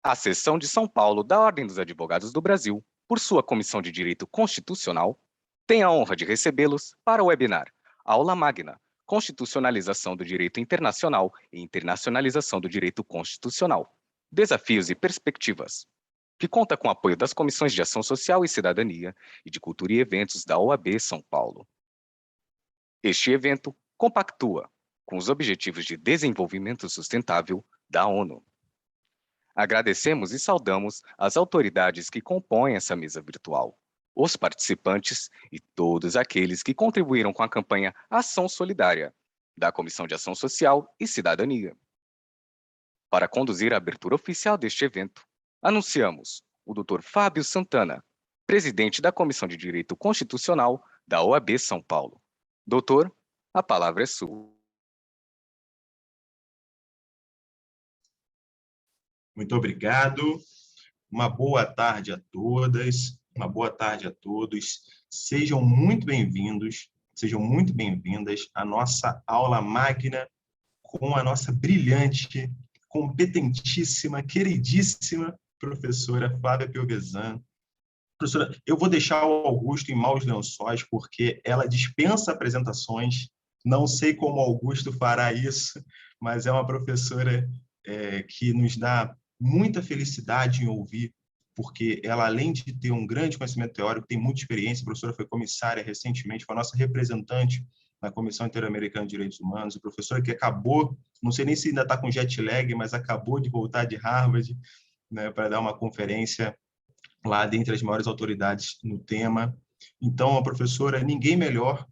A Seção de São Paulo da Ordem dos Advogados do Brasil, por sua Comissão de Direito Constitucional, tem a honra de recebê-los para o webinar Aula Magna, Constitucionalização do Direito Internacional e Internacionalização do Direito Constitucional, Desafios e Perspectivas, que conta com o apoio das Comissões de Ação Social e Cidadania e de Cultura e Eventos da OAB São Paulo. Este evento compactua com os Objetivos de Desenvolvimento Sustentável da ONU. Agradecemos e saudamos as autoridades que compõem essa mesa virtual, os participantes e todos aqueles que contribuíram com a campanha Ação Solidária, da Comissão de Ação Social e Cidadania. Para conduzir a abertura oficial deste evento, anunciamos o Dr. Fábio Santana, presidente da Comissão de Direito Constitucional da OAB São Paulo. Doutor, a palavra é sua. Muito obrigado. Uma boa tarde a todas, uma boa tarde a todos. Sejam muito bem-vindos, sejam muito bem-vindas à nossa aula magna com a nossa brilhante, competentíssima, queridíssima professora Flávia Piovesan. Professora, eu vou deixar o Augusto em maus lençóis, porque ela dispensa apresentações. Não sei como o Augusto fará isso, mas é uma professora que nos dá muita felicidade em ouvir, porque ela, além de ter um grande conhecimento teórico, tem muita experiência. A professora foi comissária recentemente, foi a nossa representante na Comissão Interamericana de Direitos Humanos, a professora que acabou, não sei nem se ainda está com jet lag, mas acabou de voltar de Harvard, né, para dar uma conferência lá dentre as maiores autoridades no tema. Então, a professora, ninguém melhor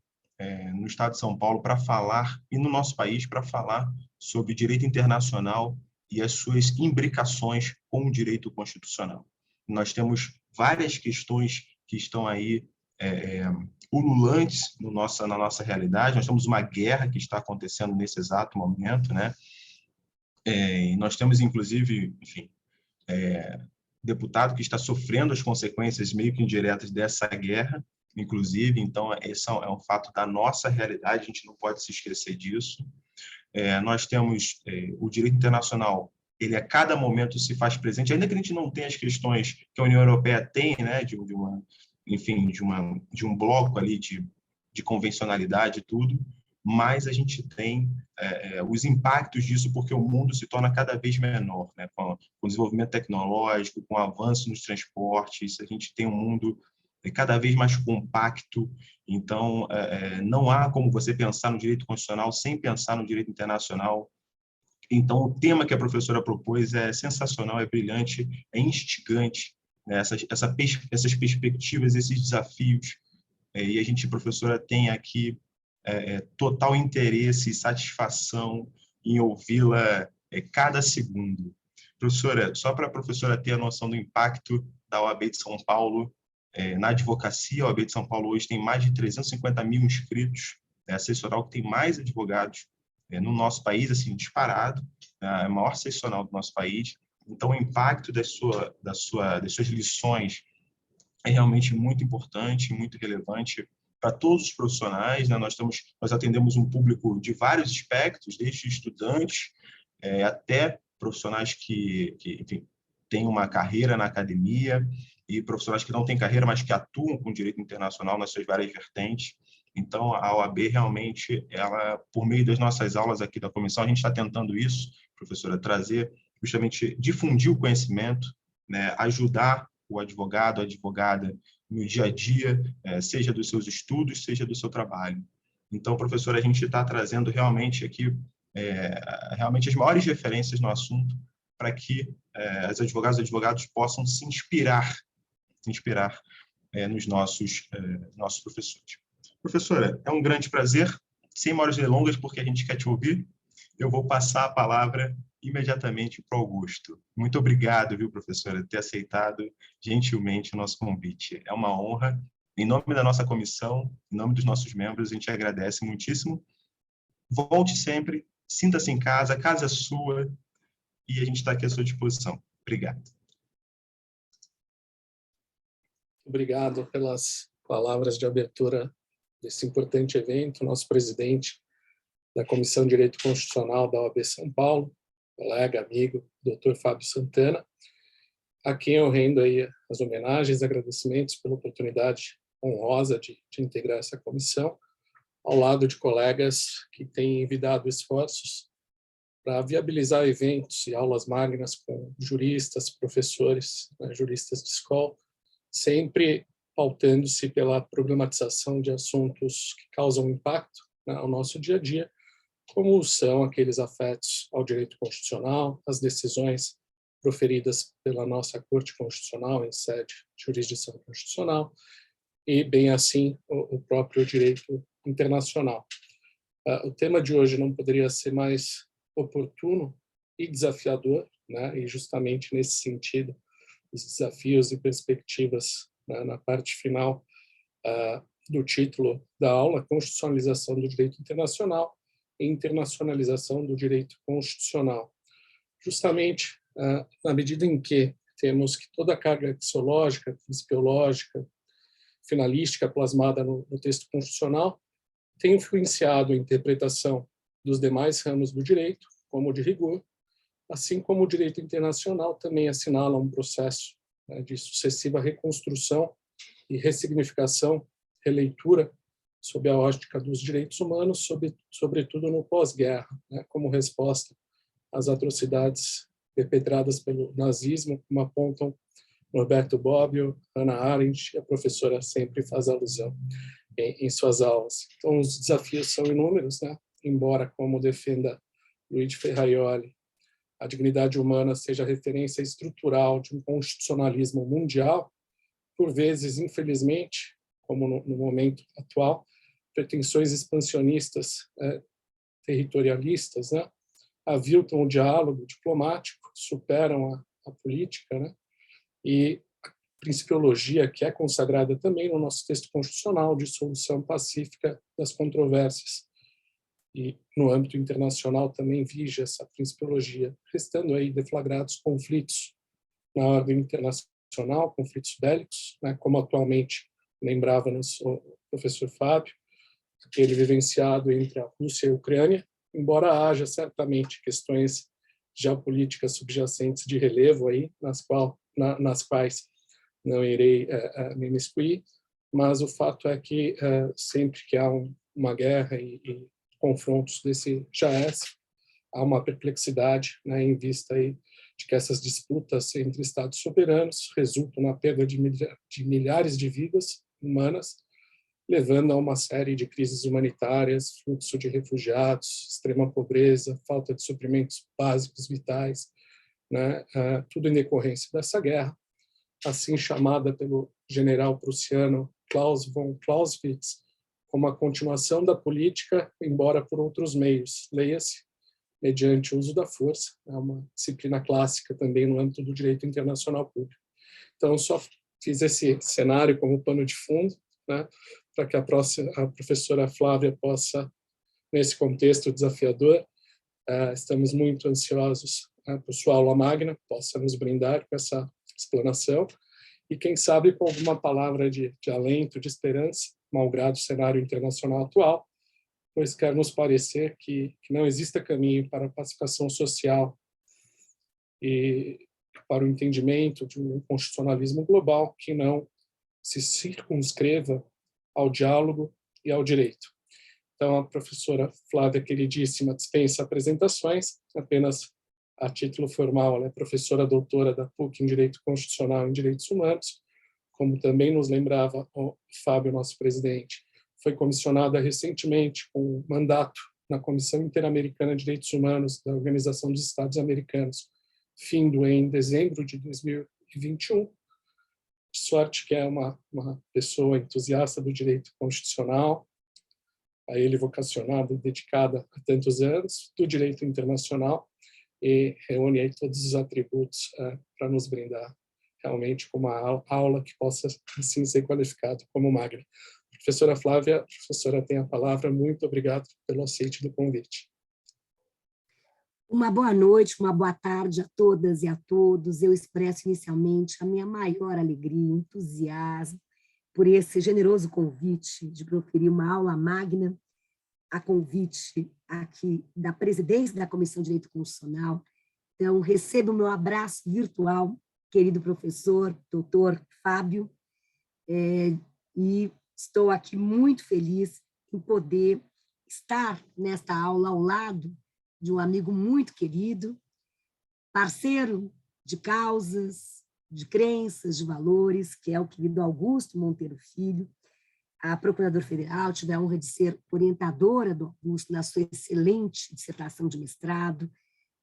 no estado de São Paulo para falar, e no nosso país, para falar sobre direito internacional e as suas imbricações com o direito constitucional. Nós temos várias questões que estão aí ululantes na nossa realidade. Nós temos uma guerra que está acontecendo nesse exato momento, né? E nós temos, inclusive, enfim, deputado que está sofrendo as consequências meio que indiretas dessa guerra, inclusive. Então, esse é um fato da nossa realidade, a gente não pode se esquecer disso. Nós temos o direito internacional, ele a cada momento se faz presente, ainda que a gente não tenha as questões que a União Europeia tem, né, de um bloco ali de convencionalidade e tudo, mas a gente tem os impactos disso, porque o mundo se torna cada vez menor, né, com o desenvolvimento tecnológico, com o avanço nos transportes, a gente tem um mundo cada vez mais compacto. Então, não há como você pensar no direito constitucional sem pensar no direito internacional. Então, o tema que a professora propôs é sensacional, é brilhante, é instigante, né? Essas perspectivas, esses desafios. E a gente, professora, tem aqui total interesse e satisfação em ouvi-la cada segundo. Professora, só para a professora ter a noção do impacto da OAB de São Paulo, na advocacia, a OAB de São Paulo hoje tem mais de 350 mil inscritos, a seccional que tem mais advogados no nosso país, assim, disparado, a maior seccional do nosso país. Então, o impacto das suas lições é realmente muito importante, muito relevante para todos os profissionais, né? Nós atendemos um público de vários aspectos, desde estudantes até profissionais que enfim, têm uma carreira na academia, e profissionais que não têm carreira, mas que atuam com direito internacional nas suas várias vertentes. Então, a OAB realmente, ela, por meio das nossas aulas aqui da comissão, a gente está tentando isso, professora, trazer, justamente, difundir o conhecimento, né, ajudar o advogado, a advogada, no dia a dia, seja dos seus estudos, seja do seu trabalho. Então, professora, a gente está trazendo realmente aqui realmente as maiores referências no assunto para que as advogadas e advogados possam se inspirar nos nossos professores. Professora, é um grande prazer, sem maiores delongas, porque a gente quer te ouvir, eu vou passar a palavra imediatamente para o Augusto. Muito obrigado, viu, professora, por ter aceitado gentilmente o nosso convite. É uma honra. Em nome da nossa comissão, em nome dos nossos membros, a gente agradece muitíssimo. Volte sempre, sinta-se em casa, a casa é sua, e a gente está aqui à sua disposição. Obrigado. Obrigado pelas palavras de abertura desse importante evento. Nosso presidente da Comissão de Direito Constitucional da OAB São Paulo, colega, amigo, Dr. Fábio Santana. a quem eu rendo aí as homenagens, agradecimentos pela oportunidade honrosa de integrar essa comissão, ao lado de colegas que têm envidado esforços para viabilizar eventos e aulas magnas com juristas, professores, juristas de escola, sempre pautando-se pela problematização de assuntos que causam impacto ao nosso dia a dia, como são aqueles afetos ao direito constitucional, as decisões proferidas pela nossa Corte Constitucional em sede de jurisdição constitucional, e, bem assim, o próprio direito internacional. O tema de hoje não poderia ser mais oportuno e desafiador, né? E justamente nesse sentido, os desafios e perspectivas, né, na parte final do título da aula, Constitucionalização do Direito Internacional e Internacionalização do Direito Constitucional. Justamente na medida em que temos que toda a carga axiológica, principiológica, finalística plasmada no texto constitucional tem influenciado a interpretação dos demais ramos do direito, como o de rigor, assim como o direito internacional também assinala um processo, né, de sucessiva reconstrução e ressignificação, releitura, sob a ótica dos direitos humanos, sobretudo no pós-guerra, né, como resposta às atrocidades perpetradas pelo nazismo, como apontam Norberto Bobbio, Hannah Arendt, e a professora sempre faz alusão em suas aulas. Então, os desafios são inúmeros, né? Embora, como defenda Luigi Ferraioli, a dignidade humana seja a referência estrutural de um constitucionalismo mundial, por vezes, infelizmente, como no momento atual, pretensões expansionistas, territorialistas, né, aviltam o diálogo diplomático, superam a política, né, e a principiologia que é consagrada também no nosso texto constitucional de solução pacífica das controvérsias. E no âmbito internacional também vige essa principiologia, restando aí deflagrados conflitos na ordem internacional, conflitos bélicos, né, como atualmente lembrava-nos o professor Fábio, aquele vivenciado entre a Rússia e a Ucrânia, embora haja certamente questões geopolíticas subjacentes de relevo aí, nas quais não irei me imiscuir, mas o fato é que sempre que há uma guerra e confrontos desse JAS, há uma perplexidade, né, em vista aí de que essas disputas entre Estados soberanos resultam na perda de milhares de vidas humanas, levando a uma série de crises humanitárias, fluxo de refugiados, extrema pobreza, falta de suprimentos básicos vitais, né, tudo em decorrência dessa guerra, assim chamada pelo general prussiano Klaus von Clausewitz como a continuação da política, embora por outros meios, leia-se, mediante o uso da força, é uma disciplina clássica também no âmbito do direito internacional público. Então, só fiz esse cenário como pano de fundo, né, para que a professora Flávia possa, nesse contexto desafiador, estamos muito ansiosos por sua aula magna, possa nos brindar com essa explanação, e quem sabe com alguma palavra de alento, de esperança, malgrado o cenário internacional atual, pois quer nos parecer que não exista caminho para a pacificação social e para o entendimento de um constitucionalismo global que não se circunscreva ao diálogo e ao direito. Então, a professora Flávia, queridíssima, dispensa apresentações, apenas a título formal, ela é professora doutora da PUC em Direito Constitucional e em Direitos Humanos, como também nos lembrava o Fábio, nosso presidente, foi comissionada recentemente com mandato na Comissão Interamericana de Direitos Humanos da Organização dos Estados Americanos, findo em dezembro de 2021. De sorte que é uma pessoa entusiasta do direito constitucional, a ele vocacionada e dedicada há tantos anos, do direito internacional, e reúne aí todos os atributos para nos brindar realmente com uma aula que possa, assim, ser qualificada como magna. Professora Flávia, a professora tem a palavra. Muito obrigado pelo aceite do convite. Uma boa noite, uma boa tarde a todas e a todos. Eu expresso inicialmente a minha maior alegria e entusiasmo por esse generoso convite de proferir uma aula magna, a convite aqui da presidência da Comissão de Direito Constitucional. Então, recebo o meu abraço virtual querido professor, doutor Fábio, e estou aqui muito feliz em poder estar nesta aula ao lado de um amigo muito querido, parceiro de causas, de crenças, de valores, que é o querido Augusto Monteiro Filho, a Procuradora Federal. Tive a honra de ser orientadora do Augusto na sua excelente dissertação de mestrado,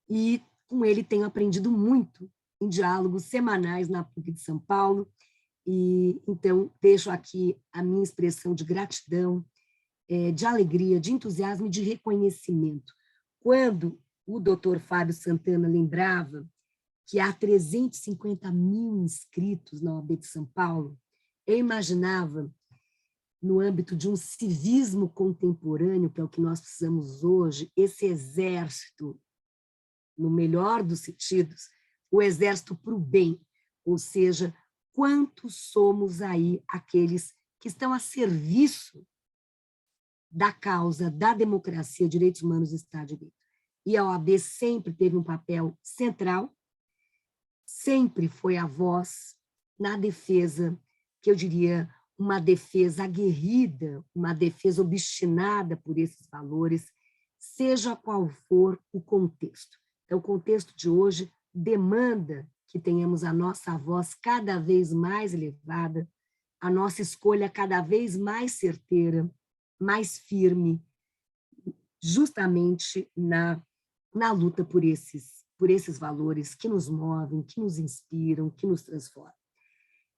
e com ele tenho aprendido muito em diálogos semanais na PUC de São Paulo, e então deixo aqui a minha expressão de gratidão, de alegria, de entusiasmo e de reconhecimento. Quando o doutor Fábio Santana lembrava que há 350 mil inscritos na OAB de São Paulo, eu imaginava, no âmbito de um civismo contemporâneo, que é o que nós precisamos hoje, esse exército, no melhor dos sentidos, o exército para o bem, ou seja, quantos somos aí aqueles que estão a serviço da causa da democracia, direitos humanos e Estado de Direito. E a OAB sempre teve um papel central, sempre foi a voz na defesa, que eu diria, uma defesa aguerrida, uma defesa obstinada por esses valores, seja qual for o contexto. Então, o contexto de hoje demanda que tenhamos a nossa voz cada vez mais elevada, a nossa escolha cada vez mais certeira, mais firme, justamente na luta por esses valores que nos movem, que nos inspiram, que nos transformam.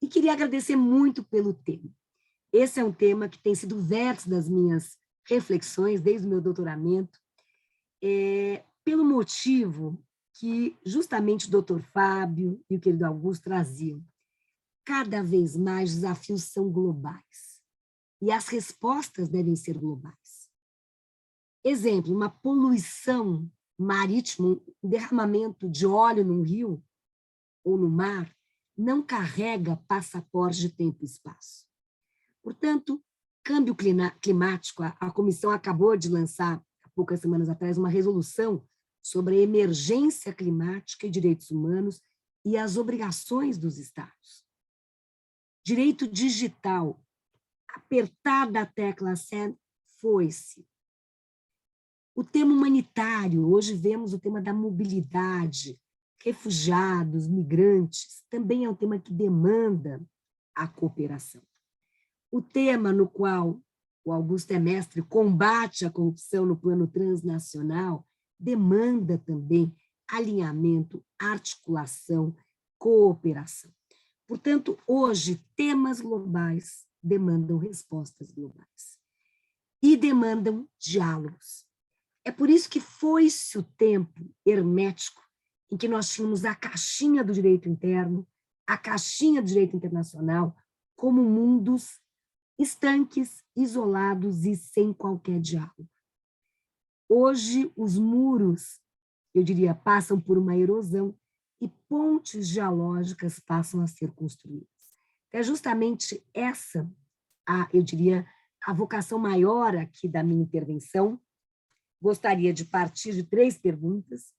E queria agradecer muito pelo tema. Esse é um tema que tem sido o vértice das minhas reflexões desde o meu doutoramento, pelo motivo que justamente o doutor Fábio e o querido Augusto traziam. Cada vez mais os desafios são globais e as respostas devem ser globais. Exemplo, uma poluição marítima, um derramamento de óleo num rio ou no mar, não carrega passaporte de tempo e espaço. Portanto, câmbio climático, a Comissão acabou de lançar, há poucas semanas atrás, uma resolução sobre a emergência climática e direitos humanos e as obrigações dos Estados. Direito digital, apertada a tecla SED, foi-se. O tema humanitário, hoje vemos o tema da mobilidade, refugiados, migrantes, também é um tema que demanda a cooperação. O tema no qual o Augusto é mestre, combate a corrupção no plano transnacional, demanda também alinhamento, articulação, cooperação. Portanto, hoje, temas globais demandam respostas globais e demandam diálogos. É por isso que foi-se o tempo hermético em que nós tínhamos a caixinha do direito interno, a caixinha do direito internacional, como mundos estanques, isolados e sem qualquer diálogo. Hoje, os muros, eu diria, passam por uma erosão e pontes dialógicas passam a ser construídas. É justamente essa, eu diria, a vocação maior aqui da minha intervenção. Gostaria de partir de 3 perguntas.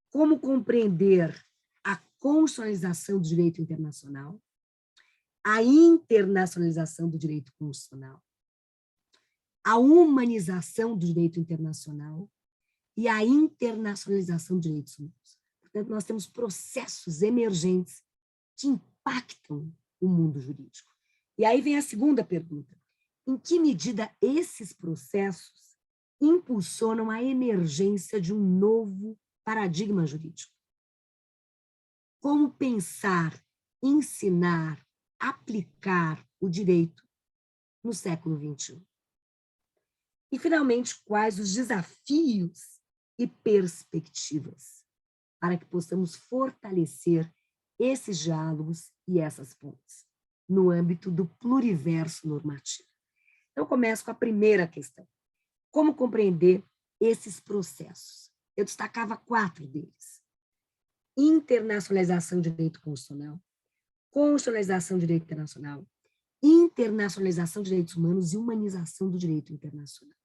Como compreender a constitucionalização do direito internacional, a internacionalização do direito constitucional, a humanização do direito internacional e a internacionalização dos direitos humanos. Portanto, nós temos processos emergentes que impactam o mundo jurídico. E aí vem a segunda pergunta. Em que medida esses processos impulsionam a emergência de um novo paradigma jurídico? Como pensar, ensinar, aplicar o direito no século XXI? E, finalmente, quais os desafios e perspectivas para que possamos fortalecer esses diálogos e essas pontes no âmbito do pluriverso normativo? Então, eu começo com a primeira questão. Como compreender esses processos? Eu destacava 4 deles. Internacionalização do direito constitucional, constitucionalização do direito internacional, internacionalização de direitos humanos e humanização do direito internacional.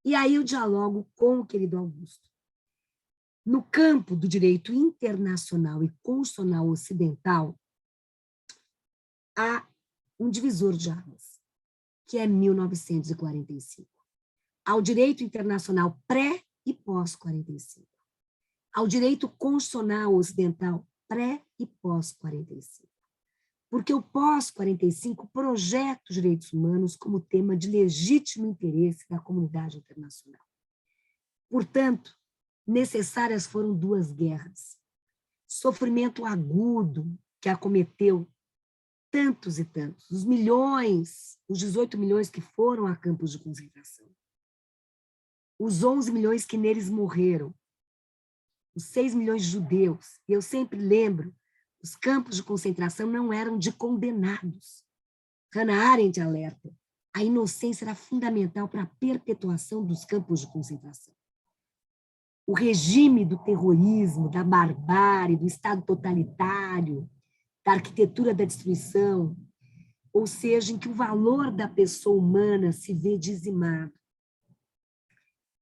E aí eu dialogo com o querido Augusto. No campo do direito internacional e constitucional ocidental, há um divisor de águas, que é 1945. Ao direito internacional pré e pós-45. Ao direito constitucional ocidental pré e pós-45. Porque o pós-45 projeta os direitos humanos como tema de legítimo interesse da comunidade internacional. Portanto, necessárias foram 2 guerras. Sofrimento agudo que acometeu tantos e tantos, os milhões, os 18 milhões que foram a campos de concentração, os 11 milhões que neles morreram, os 6 milhões de judeus. E eu sempre lembro, os campos de concentração não eram de condenados. Hannah Arendt alerta, a inocência era fundamental para a perpetuação dos campos de concentração. O regime do terrorismo, da barbárie, do Estado totalitário, da arquitetura da destruição, ou seja, em que o valor da pessoa humana se vê dizimado.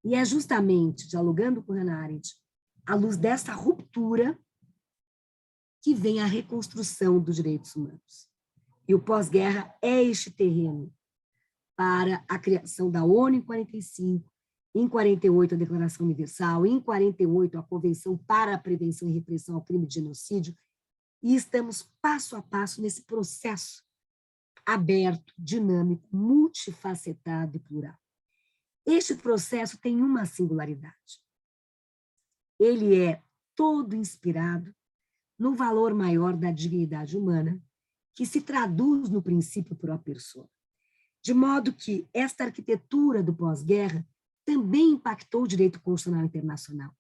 E é justamente, dialogando com Hannah Arendt, à luz dessa ruptura que vem a reconstrução dos direitos humanos. E o pós-guerra é este terreno para a criação da ONU em 45, em 48 a Declaração Universal, em 48 a Convenção para a Prevenção e Repressão ao Crime de Genocídio, e estamos passo a passo nesse processo aberto, dinâmico, multifacetado e plural. Este processo tem uma singularidade. Ele é todo inspirado no valor maior da dignidade humana, que se traduz no princípio pro persona. De modo que esta arquitetura do pós-guerra também impactou o direito constitucional internacional,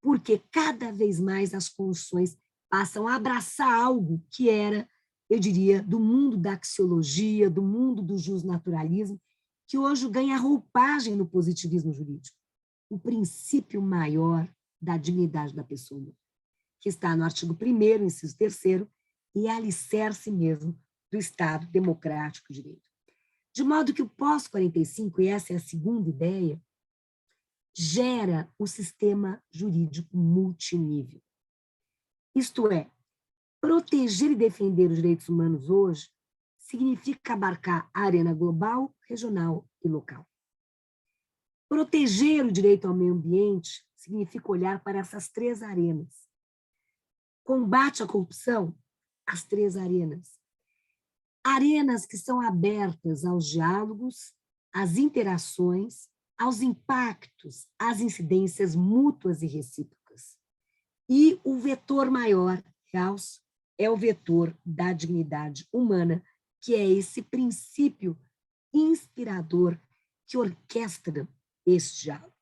porque cada vez mais as constituições passam a abraçar algo que era, eu diria, do mundo da axiologia, do mundo do jusnaturalismo, que hoje ganha roupagem no positivismo jurídico. O princípio maior da dignidade da pessoa humana, que está no artigo 1º, inciso 3º, e é alicerce mesmo do Estado democrático de direito. De modo que o pós-45, e essa é a segunda ideia, gera o sistema jurídico multinível. Isto é, proteger e defender os direitos humanos hoje significa abarcar a arena global, regional e local. Proteger o direito ao meio ambiente significa olhar para essas 3 arenas. Combate à corrupção, as 3 arenas. Arenas que são abertas aos diálogos, às interações, aos impactos, às incidências mútuas e recíprocas. E o vetor maior, Gauss, é o vetor da dignidade humana, que é esse princípio inspirador que orquestra este diálogo.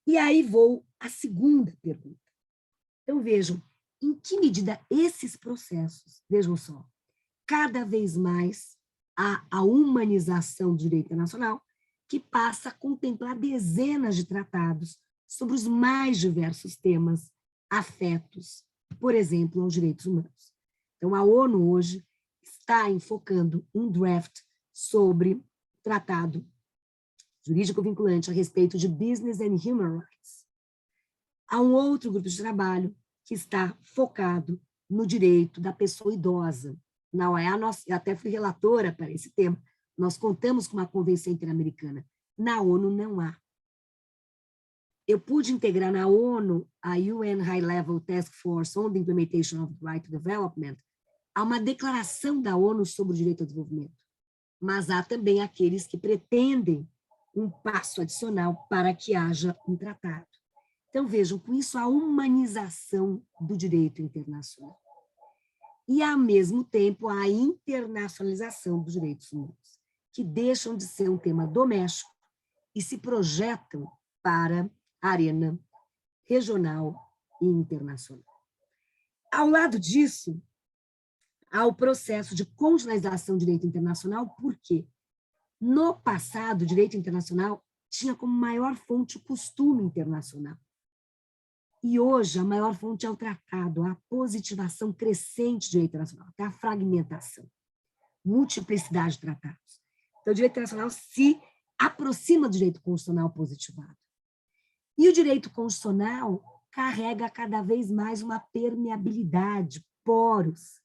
E aí vou à segunda pergunta. Então, vejam, em que medida esses processos, vejam só, cada vez mais há a humanização do direito internacional, que passa a contemplar dezenas de tratados sobre os mais diversos temas afetos, por exemplo, aos direitos humanos. Então, a ONU hoje está enfocando um draft sobre tratado jurídico vinculante a respeito de business and human rights. Há um outro grupo de trabalho que está focado no direito da pessoa idosa. Na OEA, eu até fui relatora para esse tema, nós contamos com uma convenção interamericana. Na ONU não há. Eu pude integrar na ONU a UN High Level Task Force on the Implementation of the Right to Development, há uma declaração da ONU sobre o direito ao desenvolvimento, mas há também aqueles que pretendem um passo adicional para que haja um tratado. Então, vejam, com isso, a humanização do direito internacional. E, ao mesmo tempo, a internacionalização dos direitos humanos, que deixam de ser um tema doméstico e se projetam para a arena regional e internacional. Ao lado disso, há o processo de constitucionalização do direito internacional, porque no passado o direito internacional tinha como maior fonte o costume internacional. E hoje a maior fonte é o tratado, a positivação crescente do direito internacional, até a fragmentação, multiplicidade de tratados. Então, o direito internacional se aproxima do direito constitucional positivado. E o direito constitucional carrega cada vez mais uma permeabilidade, poros,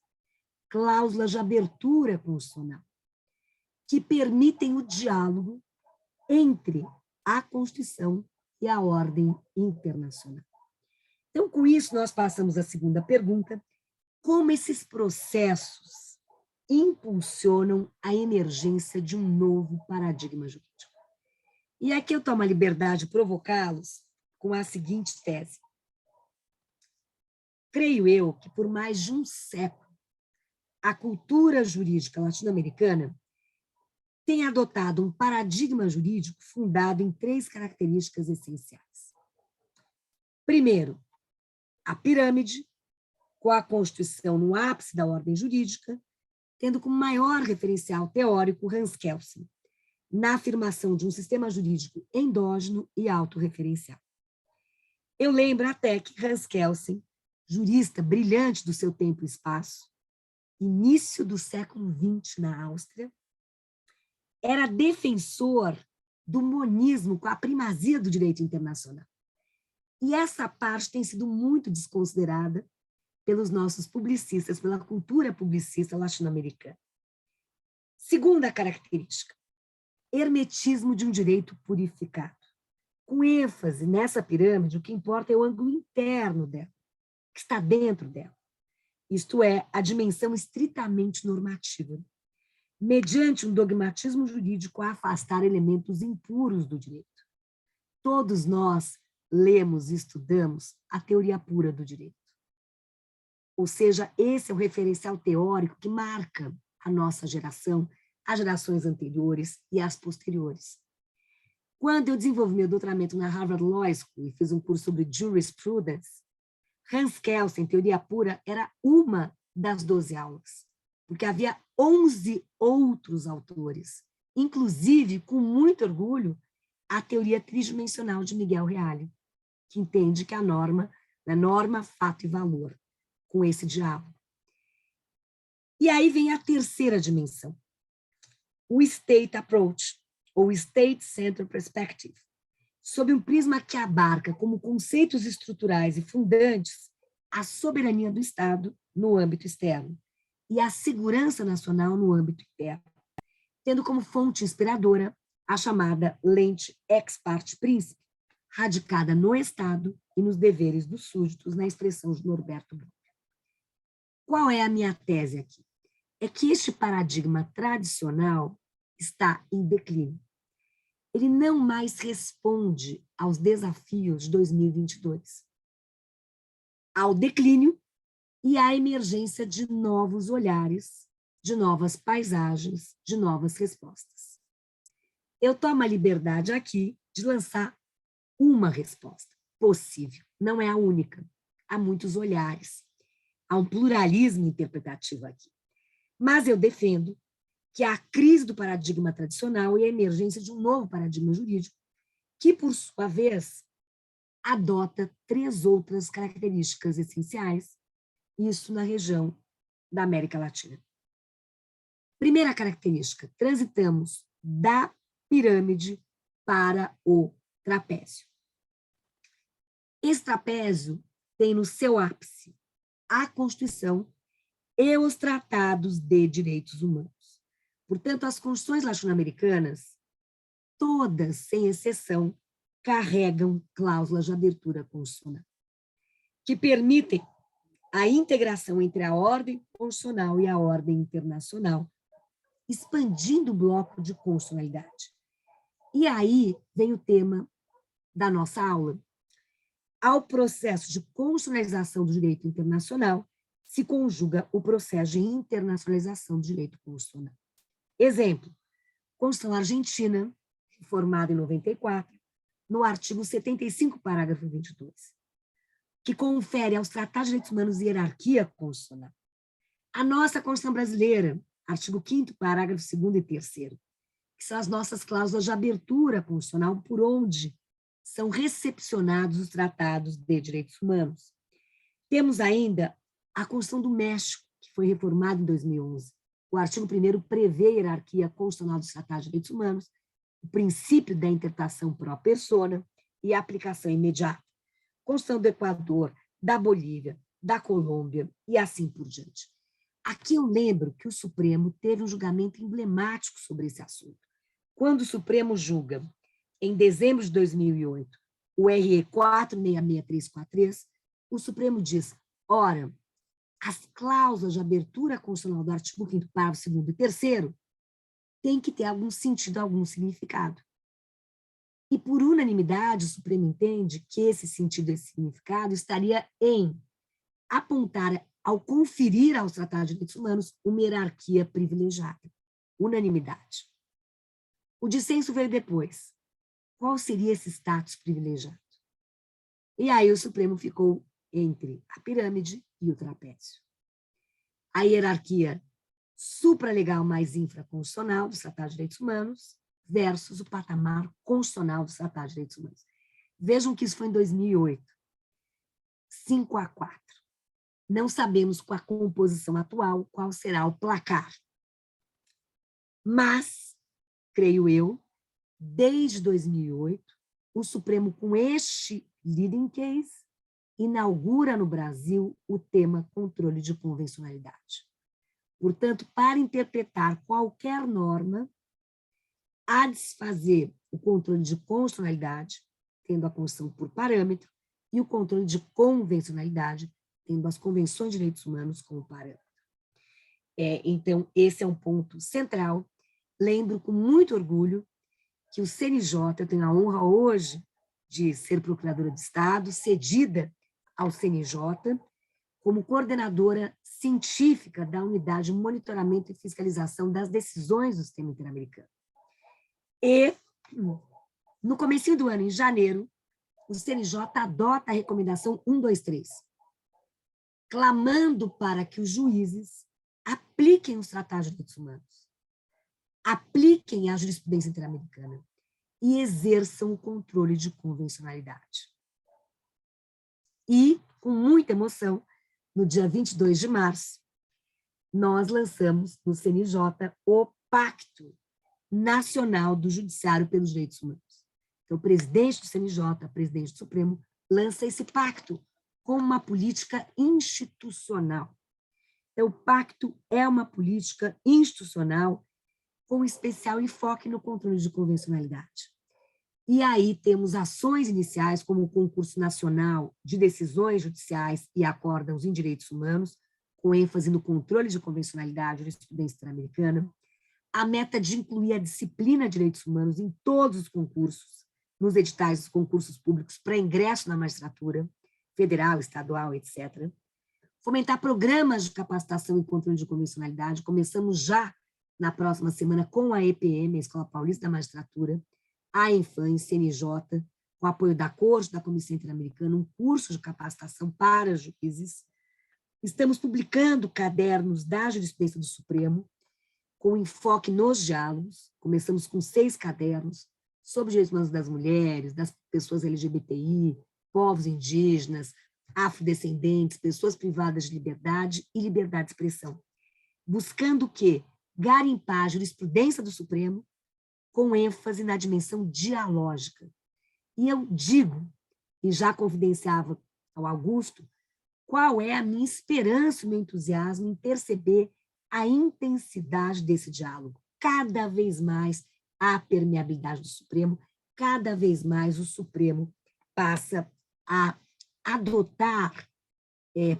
cláusulas de abertura constitucional, que permitem o diálogo entre a Constituição e a ordem internacional. Então, com isso, nós passamos à segunda pergunta: como esses processos impulsionam a emergência de um novo paradigma jurídico? E aqui eu tomo a liberdade de provocá-los com a seguinte tese. Creio eu que, por mais de um século, a cultura jurídica latino-americana tem adotado um paradigma jurídico fundado em 3 características essenciais. Primeiro, a pirâmide, com a Constituição no ápice da ordem jurídica, tendo como maior referencial teórico Hans Kelsen, na afirmação de um sistema jurídico endógeno e autorreferencial. Eu lembro até que Hans Kelsen, jurista brilhante do seu tempo e espaço, início do século XX na Áustria, era defensor do monismo com a primazia do direito internacional. E essa parte tem sido muito desconsiderada pelos nossos publicistas, pela cultura publicista latino-americana. Segunda característica, hermetismo de um direito purificado. Com ênfase nessa pirâmide, o que importa é o ângulo interno dela, que está dentro dela. Isto é, a dimensão estritamente normativa, mediante um dogmatismo jurídico a afastar elementos impuros do direito. Todos nós lemos e estudamos a teoria pura do direito. Ou seja, esse é o referencial teórico que marca a nossa geração, as gerações anteriores e as posteriores. Quando eu desenvolvi meu doutoramento na Harvard Law School e fiz um curso sobre jurisprudence, Hans Kelsen, teoria pura, era uma das 12 aulas, porque havia 11 outros autores, inclusive, com muito orgulho, a teoria tridimensional de Miguel Reale, que entende que a norma é norma, fato e valor, com esse diálogo. E aí vem a terceira dimensão, o State Approach, ou State-Centered Perspective, sob um prisma que abarca como conceitos estruturais e fundantes a soberania do Estado no âmbito externo e a segurança nacional no âmbito interno, tendo como fonte inspiradora a chamada lente ex parte príncipe, radicada no Estado e nos deveres dos súditos, na expressão de Norberto Bobbio. Qual é a minha tese aqui? É que este paradigma tradicional está em declínio. Ele não mais responde aos desafios de 2022, ao declínio e à emergência de novos olhares, de novas paisagens, de novas respostas. Eu tomo a liberdade aqui de lançar uma resposta possível, não é a única. Há muitos olhares, há um pluralismo interpretativo aqui. Mas eu defendo que a crise do paradigma tradicional e a emergência de um novo paradigma jurídico, que, por sua vez, adota 3 outras características essenciais, isso na região da América Latina. Primeira característica, transitamos da pirâmide para o trapézio. Esse trapézio tem no seu ápice a Constituição e os tratados de direitos humanos. Portanto, as constituições latino-americanas, todas, sem exceção, carregam cláusulas de abertura constitucional, que permitem a integração entre a ordem constitucional e a ordem internacional, expandindo o bloco de constitucionalidade. E aí vem o tema da nossa aula. Ao processo de constitucionalização do direito internacional, se conjuga o processo de internacionalização do direito constitucional. Exemplo, Constituição Argentina, formada em 94, no artigo 75, parágrafo 22, que confere aos tratados de direitos humanos hierarquia constitucional. A nossa Constituição brasileira, artigo 5º, parágrafo 2º e 3º, que são as nossas cláusulas de abertura constitucional por onde são recepcionados os tratados de direitos humanos. Temos ainda a Constituição do México, que foi reformada em 2011. O artigo 1º prevê a hierarquia constitucional dos tratados de direitos humanos, o princípio da interpretação pró persona e a aplicação imediata. Constituição do Equador, da Bolívia, da Colômbia e assim por diante. Aqui eu lembro que o Supremo teve um julgamento emblemático sobre esse assunto. Quando o Supremo julga, em dezembro de 2008, o RE 466343, o Supremo diz, ora, as cláusulas de abertura constitucional do artigo 5º, parágrafo 2º e 3º têm que ter algum sentido, algum significado. E, por unanimidade, o Supremo entende que esse sentido, esse significado, estaria em apontar, ao conferir aos tratados de direitos humanos, uma hierarquia privilegiada. Unanimidade. O dissenso veio depois. Qual seria esse status privilegiado? E aí o Supremo ficou entre a pirâmide e o trapézio. A hierarquia supralegal mais infraconstitucional dos tratados de direitos humanos versus o patamar constitucional dos tratados de direitos humanos. Vejam que isso foi em 2008. 5-4. Não sabemos com a composição atual qual será o placar. Mas, creio eu, desde 2008, o Supremo, com este leading case, inaugura no Brasil o tema controle de convencionalidade. Portanto, para interpretar qualquer norma, há de se fazer o controle de constitucionalidade, tendo a Constituição por parâmetro, e o controle de convencionalidade, tendo as convenções de direitos humanos como parâmetro. Então, esse é um ponto central. Lembro com muito orgulho que o CNJ, eu tenho a honra hoje de ser procuradora de Estado, cedida ao CNJ, como coordenadora científica da Unidade de Monitoramento e Fiscalização das Decisões do Sistema Interamericano. E, no comecinho do ano, em janeiro, o CNJ adota a recomendação 123, clamando para que os juízes apliquem os tratados de direitos humanos, apliquem a jurisprudência interamericana e exerçam o controle de convencionalidade. E, com muita emoção, no dia 22 de março, nós lançamos no CNJ o Pacto Nacional do Judiciário pelos Direitos Humanos. Então, o presidente do CNJ, o presidente do Supremo, lança esse pacto como uma política institucional. Então, o pacto é uma política institucional com especial enfoque no controle de convencionalidade. E aí temos ações iniciais, como o Concurso Nacional de Decisões Judiciais e Acórdãos em Direitos Humanos, com ênfase no controle de convencionalidade e jurisprudência interamericana, a meta de incluir a disciplina de direitos humanos em todos os concursos, nos editais dos concursos públicos para ingresso na magistratura, federal, estadual, etc. Fomentar programas de capacitação e controle de convencionalidade, começamos já na próxima semana com a EPM, a Escola Paulista da Magistratura, a ENFAM, CNJ, com apoio da Corte, da Comissão Interamericana, um curso de capacitação para juízes. Estamos publicando cadernos da jurisprudência do Supremo, com enfoque nos diálogos. Começamos com 6 cadernos sobre os direitos humanos das mulheres, das pessoas LGBTI, povos indígenas, afrodescendentes, pessoas privadas de liberdade e liberdade de expressão. Buscando o quê? Garimpar a jurisprudência do Supremo com ênfase na dimensão dialógica. E eu digo, e já confidenciava ao Augusto, qual é a minha esperança, o meu entusiasmo em perceber a intensidade desse diálogo. Cada vez mais a permeabilidade do Supremo, cada vez mais o Supremo passa a adotar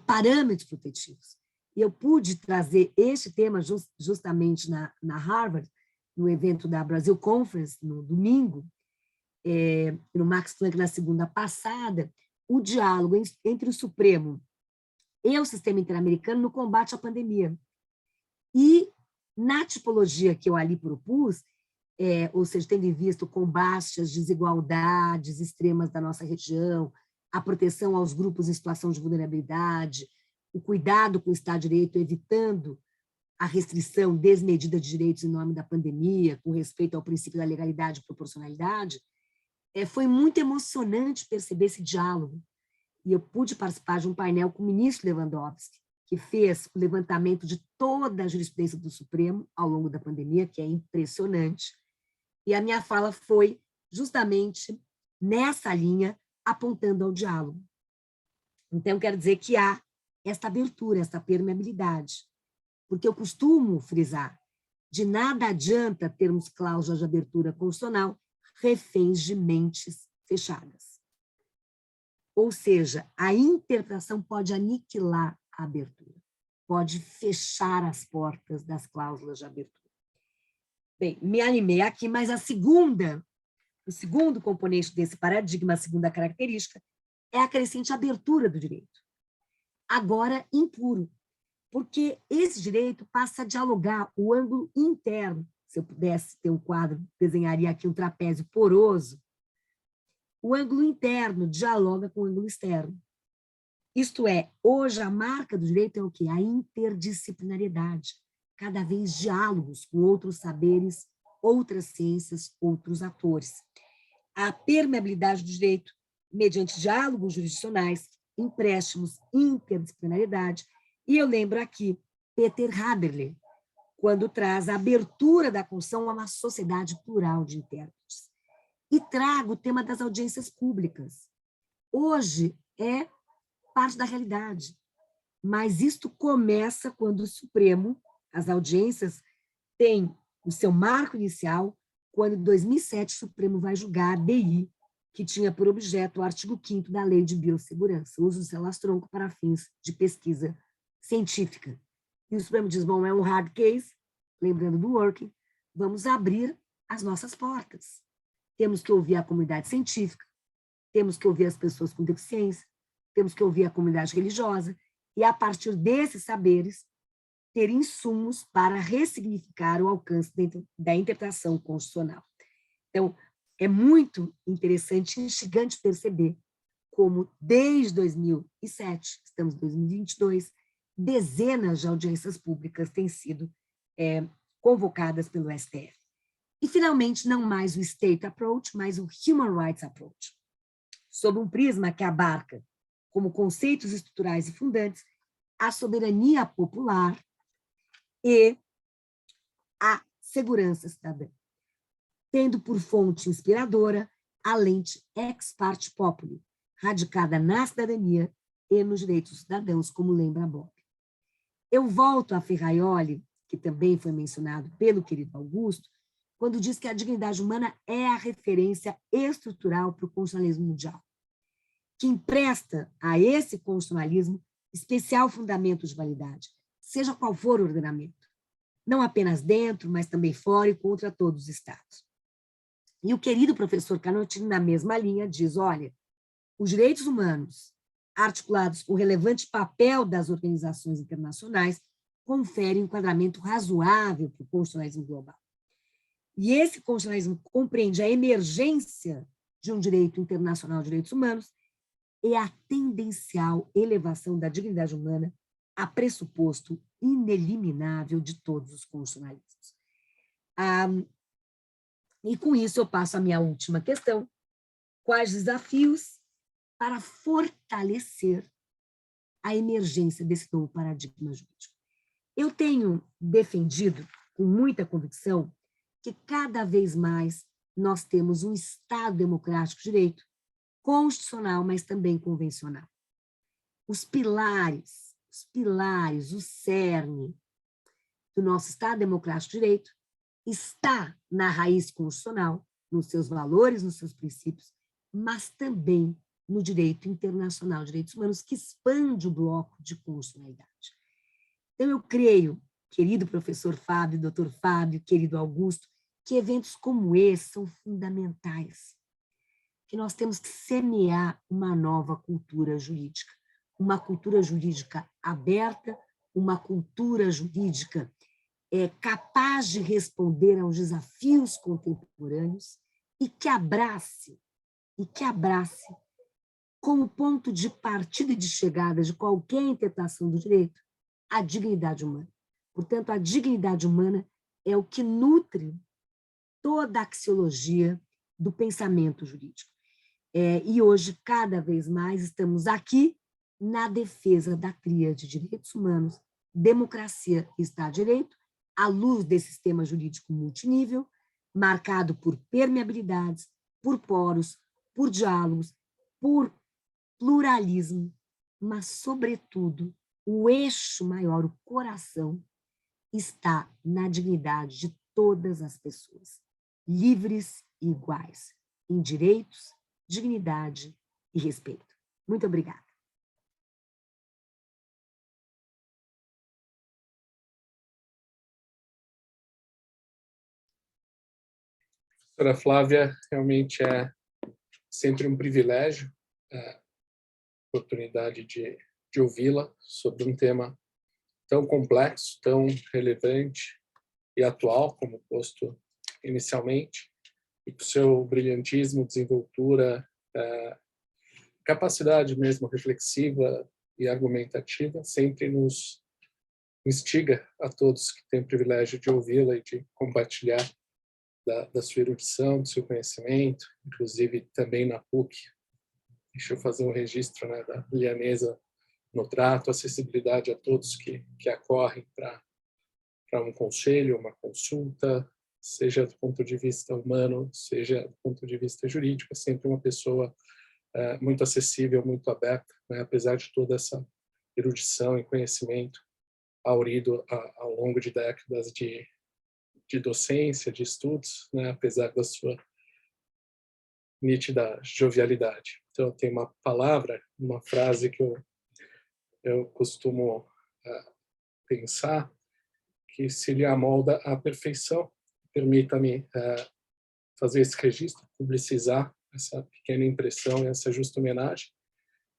parâmetros protetivos. E eu pude trazer este tema justamente na Harvard, no evento da Brasil Conference, no domingo, no Max Planck, na segunda passada, o diálogo entre o Supremo e o sistema interamericano no combate à pandemia. E, na tipologia que eu ali propus, ou seja, tendo em vista o combate às desigualdades extremas da nossa região, a proteção aos grupos em situação de vulnerabilidade, o cuidado com o Estado de Direito, evitando a restrição desmedida de direitos em nome da pandemia, com respeito ao princípio da legalidade e proporcionalidade, foi muito emocionante perceber esse diálogo. E eu pude participar de um painel com o ministro Lewandowski, que fez o levantamento de toda a jurisprudência do Supremo ao longo da pandemia, que é impressionante. E a minha fala foi justamente nessa linha, apontando ao diálogo. Então, quero dizer que há esta abertura, esta permeabilidade. Porque eu costumo frisar, de nada adianta termos cláusulas de abertura constitucional reféns de mentes fechadas. Ou seja, a interpretação pode aniquilar a abertura, pode fechar as portas das cláusulas de abertura. Bem, me animei aqui, mas o segundo componente desse paradigma, a segunda característica, é a crescente abertura do direito. Agora impuro, porque esse direito passa a dialogar o ângulo interno. Se eu pudesse ter um quadro, desenharia aqui um trapézio poroso. O ângulo interno dialoga com o ângulo externo. Isto é, hoje a marca do direito é o quê? A interdisciplinariedade. Cada vez diálogos com outros saberes, outras ciências, outros atores. A permeabilidade do direito, mediante diálogos jurisdicionais, empréstimos, interdisciplinariedade. E eu lembro aqui Peter Haberle, quando traz a abertura da Constituição a uma sociedade plural de intérpretes. E trago o tema das audiências públicas. Hoje é parte da realidade, mas isto começa quando o Supremo, as audiências, tem o seu marco inicial, quando em 2007 o Supremo vai julgar a DI, que tinha por objeto o artigo 5º da Lei de Biossegurança, uso de células-tronco para fins de pesquisa científica. E o Supremo diz, bom, é um hard case, lembrando do working, vamos abrir as nossas portas. Temos que ouvir a comunidade científica, temos que ouvir as pessoas com deficiência, temos que ouvir a comunidade religiosa, e a partir desses saberes, ter insumos para ressignificar o alcance da interpretação constitucional. Então, é muito interessante e instigante perceber como, desde 2007, estamos em 2022, dezenas de audiências públicas têm sido convocadas pelo STF. E, finalmente, não mais o State Approach, mas o Human Rights Approach, sob um prisma que abarca, como conceitos estruturais e fundantes, a soberania popular e a segurança cidadã, tendo por fonte inspiradora a lente ex parte populi, radicada na cidadania e nos direitos dos cidadãos, como lembra Bob. Eu volto a Ferraioli, que também foi mencionado pelo querido Augusto, quando diz que a dignidade humana é a referência estrutural para o constitucionalismo mundial, que empresta a esse constitucionalismo especial fundamento de validade, seja qual for o ordenamento, não apenas dentro, mas também fora e contra todos os estados. E o querido professor Canotini, na mesma linha, diz, olha, os direitos humanos, articulados com o relevante papel das organizações internacionais, conferem um enquadramento razoável para o constitucionalismo global. E esse constitucionalismo compreende a emergência de um direito internacional de direitos humanos e a tendencial elevação da dignidade humana a pressuposto ineliminável de todos os constitucionalismos. E com isso eu passo à minha última questão. Quais desafios para fortalecer a emergência desse novo paradigma jurídico? Eu tenho defendido com muita convicção que cada vez mais nós temos um Estado democrático de direito, constitucional, mas também convencional. Os pilares, o cerne do nosso Estado democrático de direito está na raiz constitucional, nos seus valores, nos seus princípios, mas também no direito internacional de direitos humanos, que expande o bloco de constitucionalidade. Então, eu creio, querido professor Fábio, doutor Fábio, querido Augusto, que eventos como esse são fundamentais, que nós temos que semear uma nova cultura jurídica, uma cultura jurídica aberta, uma cultura jurídica capaz de responder aos desafios contemporâneos e que abrace como ponto de partida e de chegada de qualquer interpretação do direito a dignidade humana. Portanto, a dignidade humana é o que nutre toda a axiologia do pensamento jurídico. E hoje, cada vez mais, estamos aqui na defesa da tríade de direitos humanos, democracia e Estado de Direito, à luz desse sistema jurídico multinível, marcado por permeabilidades, por poros, por diálogos, por pluralismo mas, sobretudo, o eixo maior, o coração, está na dignidade de todas as pessoas, livres e iguais, em direitos, dignidade e respeito. Muito obrigada. Professora Flávia, realmente é sempre um privilégio a oportunidade de ouvi-la sobre um tema tão complexo, tão relevante e atual, como posto inicialmente, e com seu brilhantismo, desenvoltura, capacidade mesmo reflexiva e argumentativa, sempre nos instiga a todos que têm o privilégio de ouvi-la e de compartilhar da sua erudição, do seu conhecimento, inclusive também na PUC. Deixa eu fazer um registro, né, da Lianesa no trato, acessibilidade a todos que acorrem para um conselho, uma consulta, seja do ponto de vista humano, seja do ponto de vista jurídico, é sempre uma pessoa muito acessível, muito aberta, né, apesar de toda essa erudição e conhecimento aurido ao longo de décadas de docência, de estudos, né, apesar da sua nítida jovialidade. Então, eu tenho uma palavra, uma frase que eu costumo pensar, que se lhe amolda à perfeição. Permita-me fazer esse registro, publicizar essa pequena impressão, essa justa homenagem,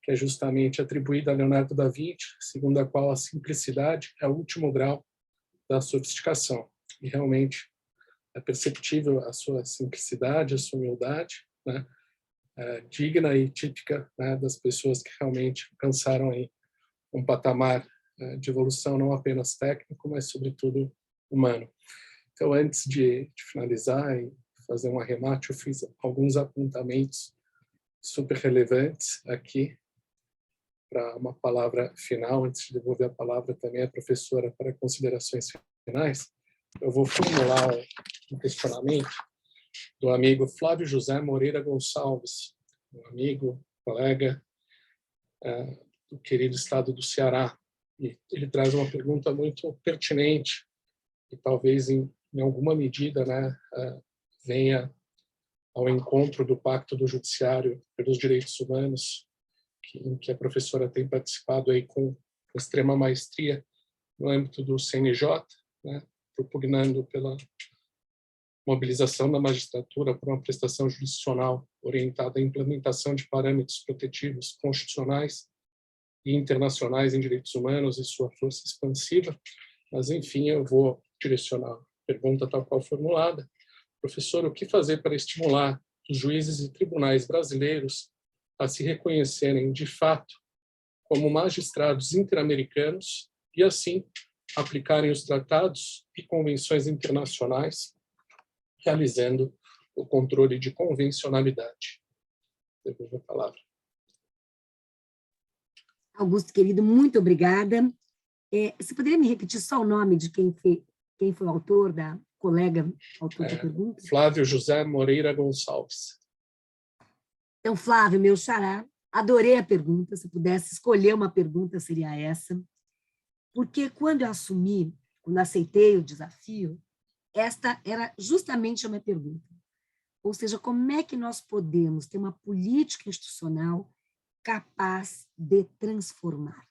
que é justamente atribuída a Leonardo da Vinci, segundo a qual a simplicidade é o último grau da sofisticação. E realmente é perceptível a sua simplicidade, a sua humildade, né? Digna e típica, né, das pessoas que realmente alcançaram aí um patamar de evolução não apenas técnico, mas sobretudo humano. Então, antes de finalizar e fazer um arremate, eu fiz alguns apontamentos super relevantes aqui para uma palavra final, antes de devolver a palavra também à professora para considerações finais. Eu vou formular um questionamento do amigo Flávio José Moreira Gonçalves, um amigo, colega do querido estado do Ceará. E ele traz uma pergunta muito pertinente e talvez em alguma medida, né, venha ao encontro do Pacto do Judiciário pelos Direitos Humanos, em que a professora tem participado aí com extrema maestria no âmbito do CNJ, né, propugnando pela mobilização da magistratura por uma prestação jurisdicional orientada à implementação de parâmetros protetivos constitucionais e internacionais em direitos humanos e sua força expansiva. Mas, enfim, eu vou direcionar a pergunta tal qual formulada. Professor, o que fazer para estimular os juízes e tribunais brasileiros a se reconhecerem, de fato, como magistrados interamericanos e, assim, aplicarem os tratados e convenções internacionais, realizando o controle de convencionalidade? Devolvo a palavra. Augusto, querido, muito obrigada. Você poderia me repetir só o nome de quem foi o autor, da colega autor da pergunta? Flávio José Moreira Gonçalves. Então, Flávio, meu xará, adorei a pergunta. Se pudesse escolher uma pergunta, seria essa. Porque quando aceitei o desafio, esta era justamente a minha pergunta. Ou seja, como é que nós podemos ter uma política institucional capaz de transformar?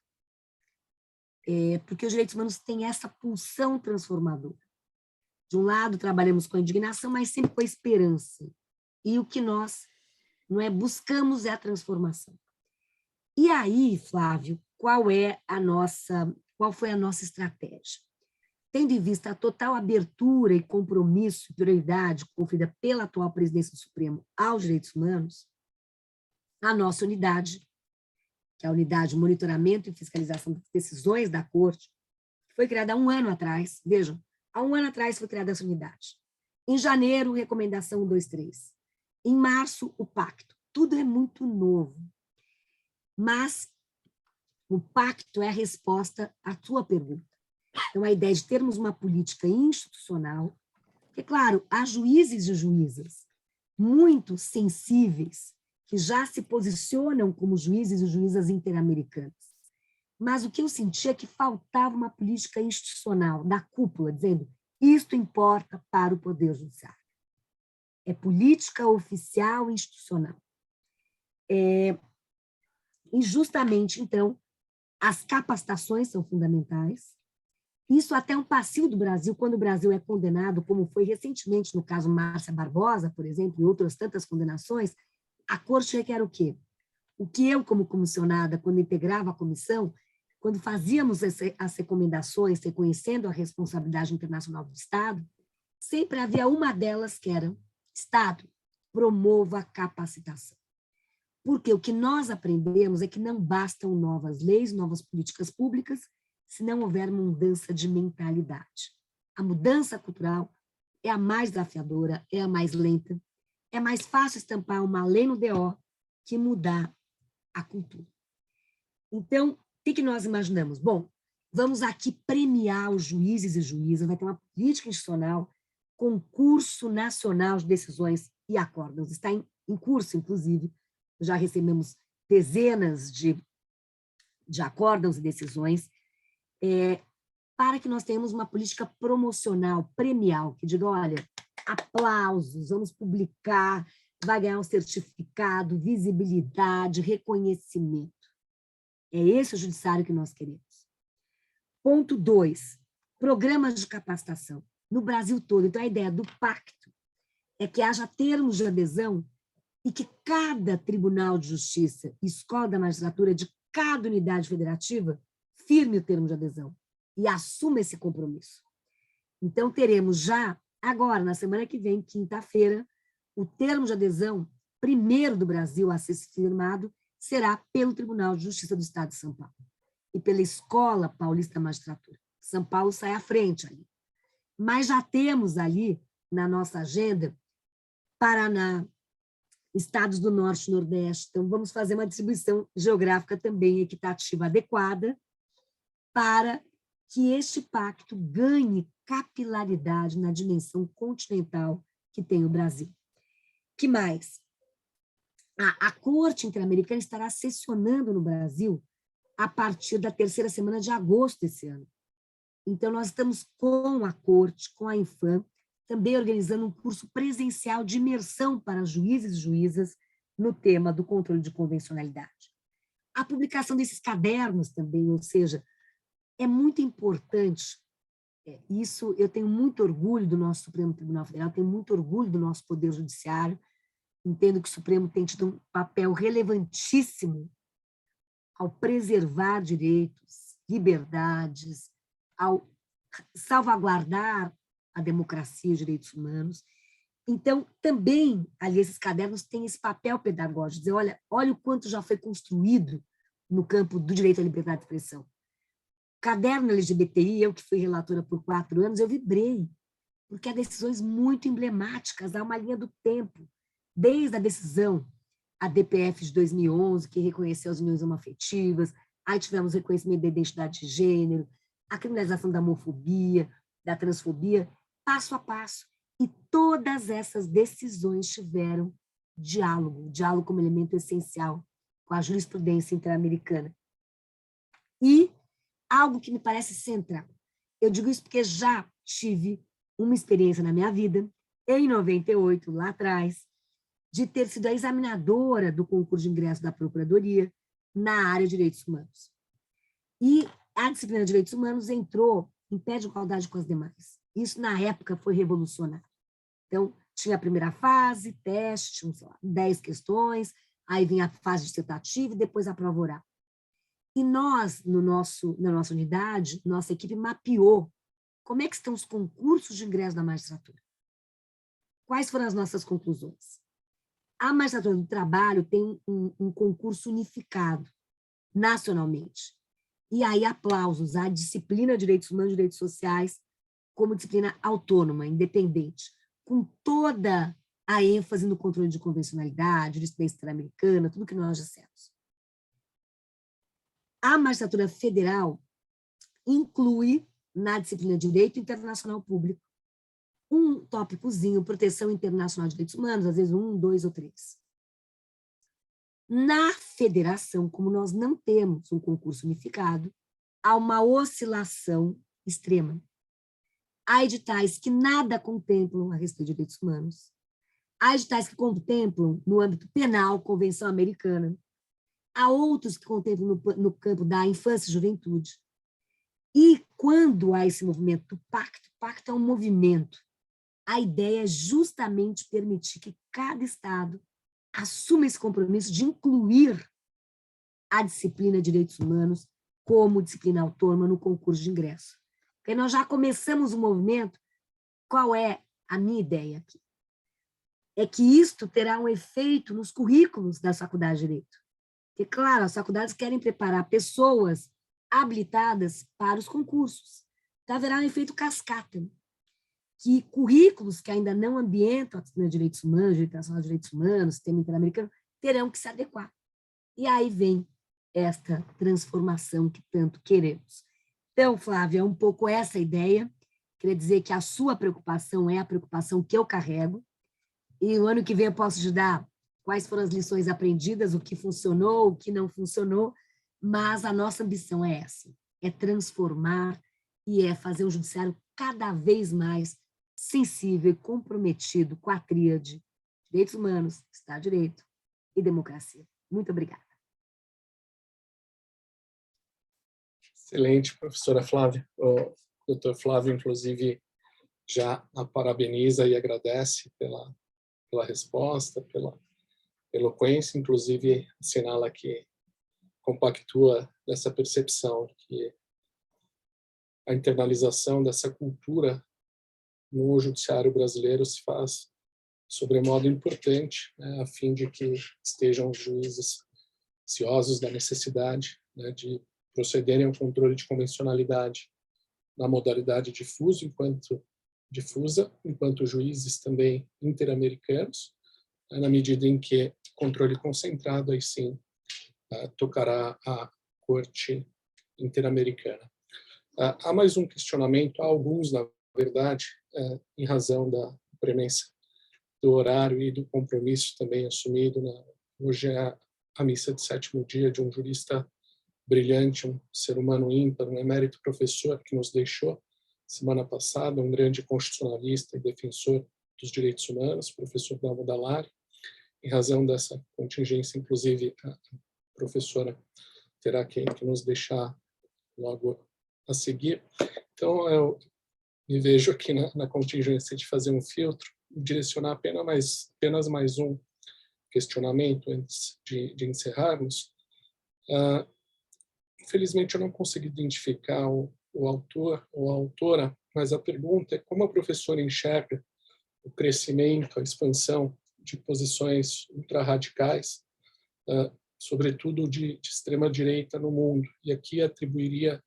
Porque os direitos humanos têm essa pulsão transformadora. De um lado, trabalhamos com a indignação, mas sempre com a esperança. E o que nós buscamos é a transformação. E aí, Flávio, qual foi a nossa estratégia? Tendo em vista a total abertura e compromisso e prioridade conferida pela atual presidência do Supremo aos direitos humanos, a nossa unidade, que é a Unidade de Monitoramento e Fiscalização das Decisões da Corte, foi criada há um ano atrás. Vejam, há um ano atrás foi criada essa unidade. Em janeiro, recomendação 123. Em março, o pacto. Tudo é muito novo. Mas o pacto é a resposta à tua pergunta. Então, a ideia de termos uma política institucional, que, claro, há juízes e juízas muito sensíveis, que já se posicionam como juízes e juízas interamericanas. Mas o que eu senti é que faltava uma política institucional da cúpula, dizendo isto importa para o Poder Judiciário. É política oficial e institucional. E justamente, então, as capacitações são fundamentais. Isso até é um passivo do Brasil, quando o Brasil é condenado, como foi recentemente no caso Márcia Barbosa, por exemplo, e outras tantas condenações, a Corte requer o quê? O que eu, como comissionada, quando integrava a comissão, quando fazíamos as recomendações, reconhecendo a responsabilidade internacional do Estado, sempre havia uma delas que era: Estado, promova a capacitação. Porque o que nós aprendemos é que não bastam novas leis, novas políticas públicas, se não houver mudança de mentalidade. A mudança cultural é a mais desafiadora, é a mais lenta. É mais fácil estampar uma lei no DO que mudar a cultura. Então, o que nós imaginamos? Bom, vamos aqui premiar os juízes e juízas, vai ter uma política institucional, concurso nacional de decisões e acórdãos. Está em curso, inclusive, já recebemos dezenas de acórdãos e decisões, para que nós tenhamos uma política promocional, premial, que diga, olha, aplausos, vamos publicar, vai ganhar um certificado, visibilidade, reconhecimento. É esse o judiciário que nós queremos. Ponto 2, programas de capacitação no Brasil todo. Então, a ideia do pacto é que haja termos de adesão e que cada tribunal de justiça, escola da magistratura de cada unidade federativa, firme o termo de adesão e assuma esse compromisso. Então, teremos já, agora, na semana que vem, quinta-feira, o termo de adesão primeiro do Brasil a ser firmado será pelo Tribunal de Justiça do Estado de São Paulo e pela Escola Paulista da Magistratura. São Paulo sai à frente ali. Mas já temos ali, na nossa agenda, Paraná, estados do Norte e Nordeste. Então, vamos fazer uma distribuição geográfica também equitativa adequada para que este pacto ganhe capilaridade na dimensão continental que tem o Brasil. Que mais? A Corte Interamericana estará sessionando no Brasil a partir da terceira semana de agosto desse ano. Então, nós estamos com a Corte, com a Infam, também organizando um curso presencial de imersão para juízes e juízas no tema do controle de convencionalidade. A publicação desses cadernos também, ou seja, é muito importante, isso eu tenho muito orgulho do nosso Supremo Tribunal Federal, tenho muito orgulho do nosso Poder Judiciário, entendo que o Supremo tem tido um papel relevantíssimo ao preservar direitos, liberdades, ao salvaguardar a democracia e os direitos humanos. Então, também, ali, esses cadernos têm esse papel pedagógico, dizer, olha o quanto já foi construído no campo do direito à liberdade de expressão. Caderno LGBTI, eu que fui relatora por 4 anos, eu vibrei, porque há decisões muito emblemáticas, há uma linha do tempo, desde a decisão, a DPF de 2011, que reconheceu as uniões homoafetivas, aí tivemos reconhecimento da identidade de gênero, a criminalização da homofobia, da transfobia, passo a passo. E todas essas decisões tiveram diálogo como elemento essencial com a jurisprudência interamericana. E algo que me parece central, eu digo isso porque já tive uma experiência na minha vida, em 98, lá atrás, de ter sido a examinadora do concurso de ingresso da Procuradoria na área de direitos humanos. E a disciplina de direitos humanos entrou em pé de igualdade com as demais. Isso, na época, foi revolucionário. Então, tinha a primeira fase, teste, tinham, sei lá, 10 questões, aí vinha a fase dissertativa e depois a prova oral. E nós, na nossa unidade, nossa equipe mapeou como é que estão os concursos de ingresso da magistratura. Quais foram as nossas conclusões? A magistratura do trabalho tem um concurso unificado, nacionalmente. E aí, aplausos à disciplina de direitos humanos e direitos sociais como disciplina autônoma, independente, com toda a ênfase no controle de convencionalidade, jurisprudência interamericana, tudo que nós dissemos. A magistratura federal inclui, na disciplina de Direito Internacional Público, um tópicozinho, proteção internacional de direitos humanos, às vezes 1, 2 ou 3. Na federação, como nós não temos um concurso unificado, há uma oscilação extrema. Há editais que nada contemplam a respeito de direitos humanos. Há editais que contemplam no âmbito penal, Convenção Americana. Há outros que contemplam no campo da infância e juventude. E quando há esse movimento do pacto, o pacto é um movimento. A ideia é justamente permitir que cada Estado assuma esse compromisso de incluir a disciplina de direitos humanos como disciplina autônoma no concurso de ingresso. Porque nós já começamos o movimento. Qual é a minha ideia aqui? É que isto terá um efeito nos currículos das faculdades de Direito. Porque, claro, as faculdades querem preparar pessoas habilitadas para os concursos. Então, haverá um efeito cascata, que currículos que ainda não ambientam a disciplina de direitos humanos, Direito Nacional de Direitos Humanos, Sistema Interamericano, terão que se adequar. E aí vem esta transformação que tanto queremos. Então, Flávia, é um pouco essa a ideia. Queria dizer que a sua preocupação é a preocupação que eu carrego, e o ano que vem eu posso te dar quais foram as lições aprendidas, o que funcionou, o que não funcionou, mas a nossa ambição é essa, é transformar e é fazer o judiciário cada vez mais sensível e comprometido com a tríade direitos humanos, Estado de Direito e democracia. Muito obrigada. Excelente, professora Flávia. O doutor Flávio, inclusive, já a parabeniza e agradece pela resposta, pela eloquência, inclusive assinala que compactua dessa percepção que a internalização dessa cultura no judiciário brasileiro se faz sobremodo importante, né, a fim de que estejam os juízes ciosos da necessidade, né, de procederem ao controle de convencionalidade na modalidade difusa, enquanto juízes também interamericanos, na medida em que controle concentrado, aí sim, tocará a Corte Interamericana. Há mais um questionamento, há alguns, na verdade, em razão da premência do horário e do compromisso também assumido. Hoje é a missa de sétimo dia de um jurista brilhante, um ser humano ímpar, um emérito professor que nos deixou semana passada, um grande constitucionalista e defensor dos direitos humanos, professor Dalmo Dallari. Em razão dessa contingência, inclusive, a professora terá que nos deixar logo a seguir. Então, eu me vejo aqui na contingência de fazer um filtro, direcionar apenas mais um questionamento antes de encerrarmos. Infelizmente, eu não consegui identificar o autor ou a autora, mas a pergunta é como a professora enxerga o crescimento, a expansão de posições ultra-radicais, sobretudo de extrema-direita no mundo, e aqui atribuiria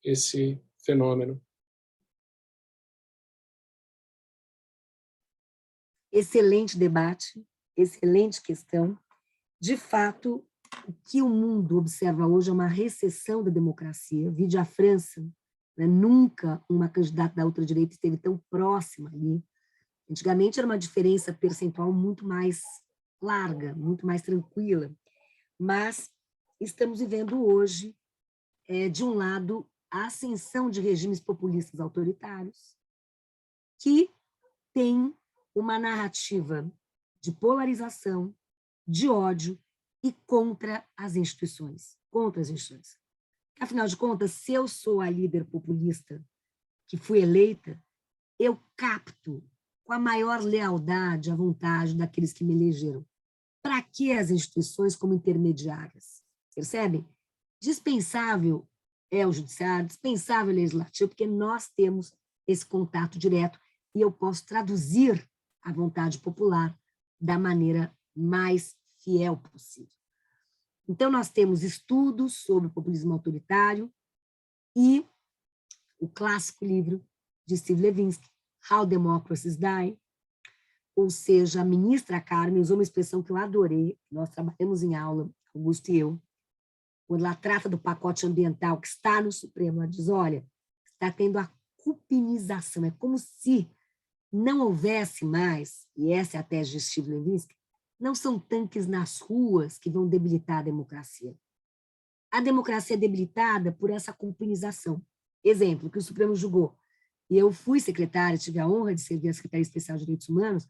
esse fenômeno. Excelente debate, excelente questão. De fato, o que o mundo observa hoje é uma recessão da democracia. Vide a França, né? Nunca uma candidata da ultradireita esteve tão próxima ali. Antigamente era uma diferença percentual muito mais larga, muito mais tranquila, mas estamos vivendo hoje, de um lado, a ascensão de regimes populistas autoritários que têm uma narrativa de polarização, de ódio e contra as instituições. Afinal de contas, se eu sou a líder populista que fui eleita, eu capto com a maior lealdade a vontade daqueles que me elegeram. Para que as instituições como intermediárias? Percebem? Dispensável é o judiciário, dispensável é o legislativo, porque nós temos esse contato direto e eu posso traduzir a vontade popular da maneira mais fiel possível. Então, nós temos estudos sobre o populismo autoritário e o clássico livro de Steve Levinsky, How Democracies Die, ou seja, a ministra Carmen usou uma expressão que eu adorei, nós trabalhamos em aula, Augusto e eu, quando ela trata do pacote ambiental que está no Supremo, ela diz, olha, está tendo a cupinização, é como se não houvesse mais, e essa é a tese de Steve Levinsky, não são tanques nas ruas que vão debilitar a democracia. A democracia é debilitada por essa culpinização. Exemplo, que o Supremo julgou, e eu fui secretária, tive a honra de servir a Secretaria Especial de Direitos Humanos,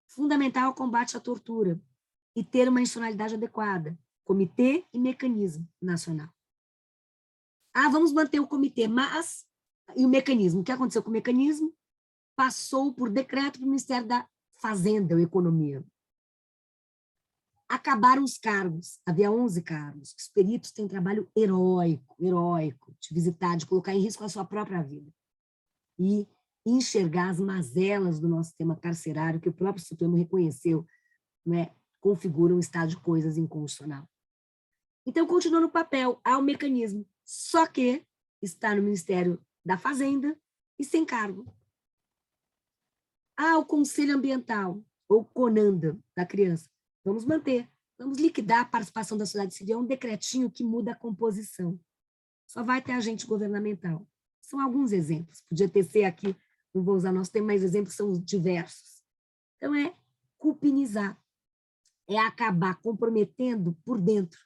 fundamental o combate à tortura e ter uma institucionalidade adequada, comitê e mecanismo nacional. Vamos manter o comitê, mas... E o mecanismo, o que aconteceu com o mecanismo? Passou por decreto do Ministério da Fazenda ou Economia. Acabaram os cargos, havia 11 cargos. Os peritos têm um trabalho heróico, de visitar, de colocar em risco a sua própria vida. E enxergar as mazelas do nosso sistema carcerário, que o próprio Supremo reconheceu, né, configura um estado de coisas inconstitucional. Então, continua no papel, há um mecanismo, só que está no Ministério da Fazenda e sem cargo. O Conselho Ambiental, ou CONANDA, da criança. Vamos manter, vamos liquidar a participação da sociedade civil, é um decretinho que muda a composição. Só vai ter agente governamental. São alguns exemplos, podia ter aqui, não vou usar nosso tema, mas exemplos são diversos. Então, é culpinizar, é acabar comprometendo por dentro.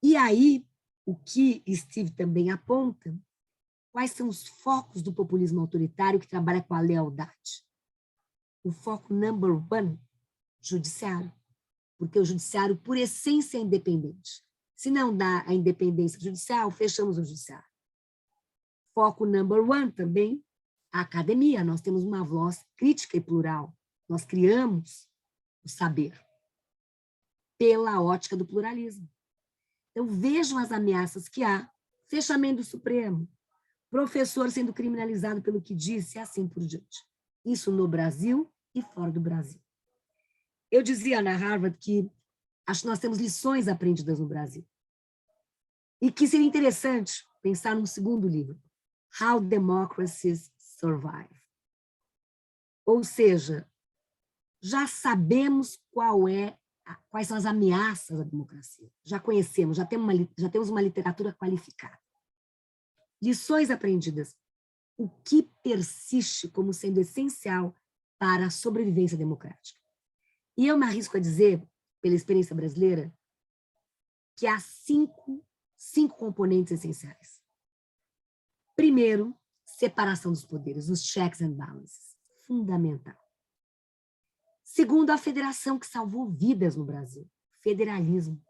E aí, o que Steve também aponta, quais são os focos do populismo autoritário que trabalha com a lealdade? O foco number one, judiciário, porque o judiciário, por essência, é independente. Se não dá a independência judicial, fechamos o judiciário. Foco number one também, a academia. Nós temos uma voz crítica e plural. Nós criamos o saber pela ótica do pluralismo. Então, vejam as ameaças que há. Fechamento do Supremo, professor sendo criminalizado pelo que disse, e assim por diante. Isso no Brasil e fora do Brasil. Eu dizia na Harvard que acho que nós temos lições aprendidas no Brasil. E que seria interessante pensar num segundo livro, How Democracies Survive. Ou seja, já sabemos quais são as ameaças à democracia. Já conhecemos, já temos uma literatura qualificada. Lições aprendidas. O que persiste como sendo essencial para a sobrevivência democrática? E eu me arrisco a dizer, pela experiência brasileira, que há cinco componentes essenciais. Primeiro, separação dos poderes, os checks and balances, fundamental. Segundo, a federação que salvou vidas no Brasil, federalismo.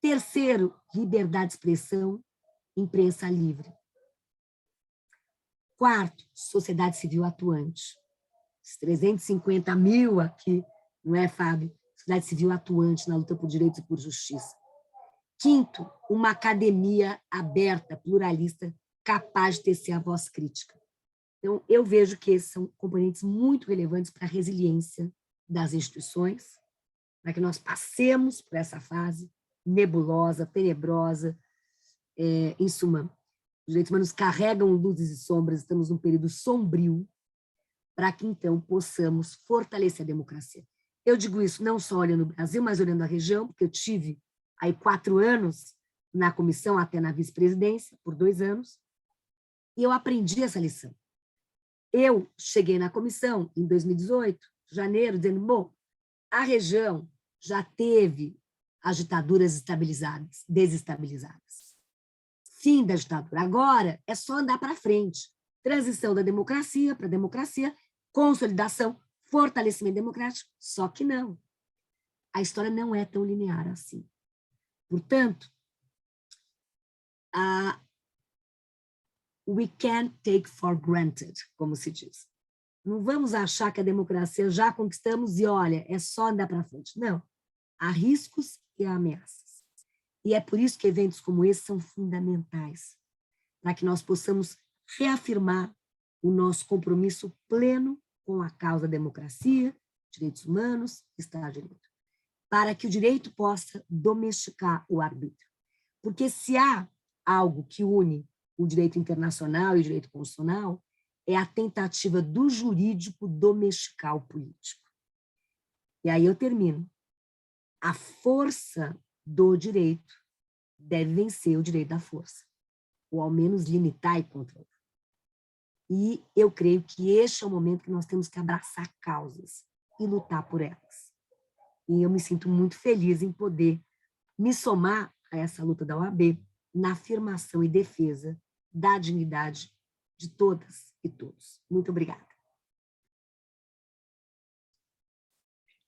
Terceiro, liberdade de expressão, imprensa livre. Quarto, sociedade civil atuante. Os 350 mil aqui, não é, Fábio? Sociedade civil atuante na luta por direitos e por justiça. Quinto, uma academia aberta, pluralista, capaz de tecer a voz crítica. Então, eu vejo que esses são componentes muito relevantes para a resiliência das instituições, para que nós passemos por essa fase nebulosa, tenebrosa. Em suma, os direitos humanos carregam luzes e sombras, estamos num período sombrio, para que, então, possamos fortalecer a democracia. Eu digo isso não só olhando o Brasil, mas olhando a região, porque eu tive aí 4 anos na comissão, até na vice-presidência, por 2 anos, e eu aprendi essa lição. Eu cheguei na comissão em 2018, janeiro, dizendo, bom, a região já teve as ditaduras desestabilizadas. Fim da ditadura. Agora é só andar para frente. Transição da democracia para a democracia, consolidação, fortalecimento democrático, só que não. A história não é tão linear assim. Portanto, we can't take for granted, como se diz. Não vamos achar que a democracia já conquistamos e, olha, é só andar para frente. Não. Há riscos e há ameaças. E é por isso que eventos como esse são fundamentais, para que nós possamos reafirmar o nosso compromisso pleno com a causa da democracia, direitos humanos, Estado de Direito, para que o direito possa domesticar o arbítrio. Porque se há algo que une o direito internacional e o direito constitucional, é a tentativa do jurídico domesticar o político. E aí eu termino. A força do direito deve vencer o direito da força, ou ao menos limitar e controlar. E eu creio que este é o momento que nós temos que abraçar causas, e lutar por elas. E eu me sinto muito feliz em poder me somar a essa luta da OAB na afirmação e defesa da dignidade de todas e todos. Muito obrigada.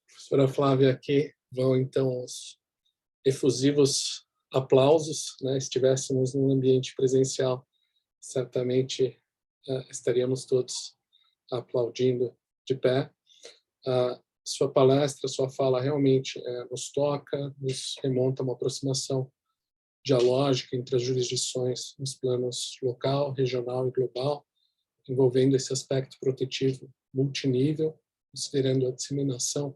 Professora Flávia, aqui vão então os efusivos aplausos, né? Se estivéssemos num ambiente presencial, certamente estaríamos todos aplaudindo de pé. Sua palestra, sua fala realmente nos toca, nos remonta a uma aproximação dialógica entre as jurisdições nos planos local, regional e global, envolvendo esse aspecto protetivo multinível, considerando a disseminação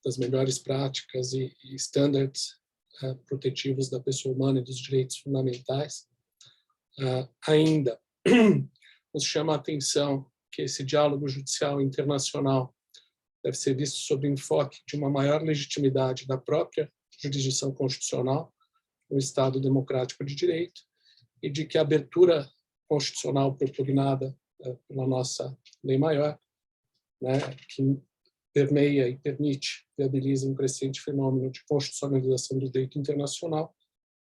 das melhores práticas e estándares protetivos da pessoa humana e dos direitos fundamentais. Ainda nos chama a atenção que esse diálogo judicial internacional deve ser visto sob o enfoque de uma maior legitimidade da própria jurisdição constitucional no Estado democrático de direito e de que a abertura constitucional propugnada pela nossa lei maior, né, que permeia e permite, viabiliza um crescente fenômeno de constitucionalização do direito internacional,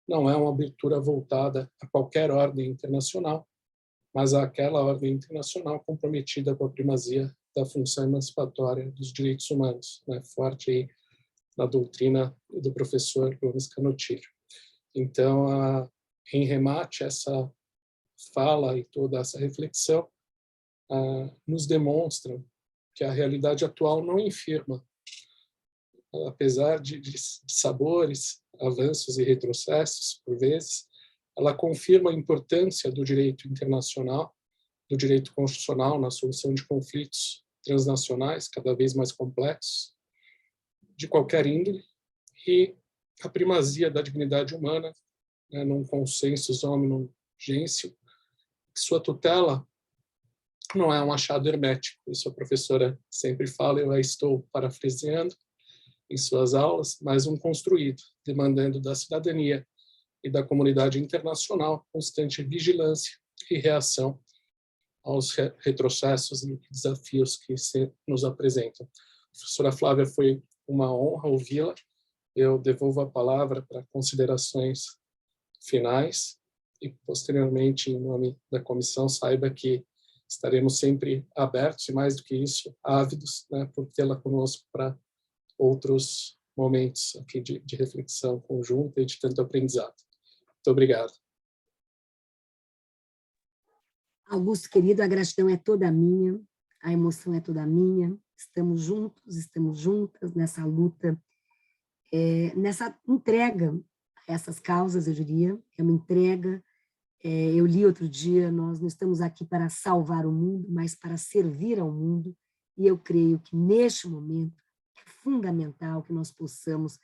não é uma abertura voltada a qualquer ordem internacional, mas àquela ordem internacional comprometida com a primazia da função emancipatória dos direitos humanos, né, forte aí na doutrina do professor Gomes Canottillo. Então, em remate, essa fala e toda essa reflexão nos demonstram que a realidade atual não infirma, apesar de sabores, avanços e retrocessos, por vezes, ela confirma a importância do direito internacional, do direito constitucional na solução de conflitos transnacionais cada vez mais complexos, de qualquer índole, e a primazia da dignidade humana, né, num consensus hominum gentium, que sua tutela não é um achado hermético. Isso a professora sempre fala, eu a estou parafraseando em suas aulas, mas um construído, demandando da cidadania e da comunidade internacional constante vigilância e reação aos retrocessos e desafios que se nos apresentam. Professora Flávia, foi uma honra ouvi-la. Eu devolvo a palavra para considerações finais e, posteriormente, em nome da comissão, saiba que estaremos sempre abertos e, mais do que isso, ávidos, né, por tê-la conosco para outros momentos aqui de reflexão conjunta e de tanto aprendizado. Muito obrigado. Augusto, querido, a gratidão é toda minha, a emoção é toda minha. Estamos juntos, estamos juntas nessa luta, nessa entrega a essas causas, eu diria, é uma entrega. Eu li outro dia, nós não estamos aqui para salvar o mundo, mas para servir ao mundo, e eu creio que, neste momento, é fundamental que nós possamos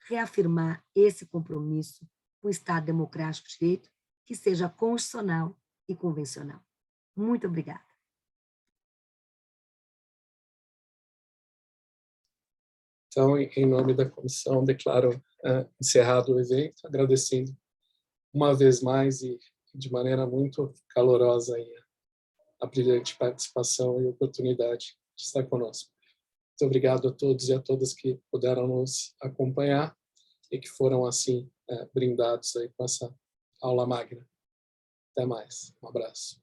reafirmar esse compromisso com o Estado Democrático de Direito, que seja constitucional e convencional. Muito obrigada. Então, em nome da comissão, declaro encerrado o evento, agradecendo uma vez mais e de maneira muito calorosa a brilhante participação e oportunidade de estar conosco. Muito obrigado a todos e a todas que puderam nos acompanhar e que foram, assim, brindados aí com essa aula magna. Até mais. Um abraço.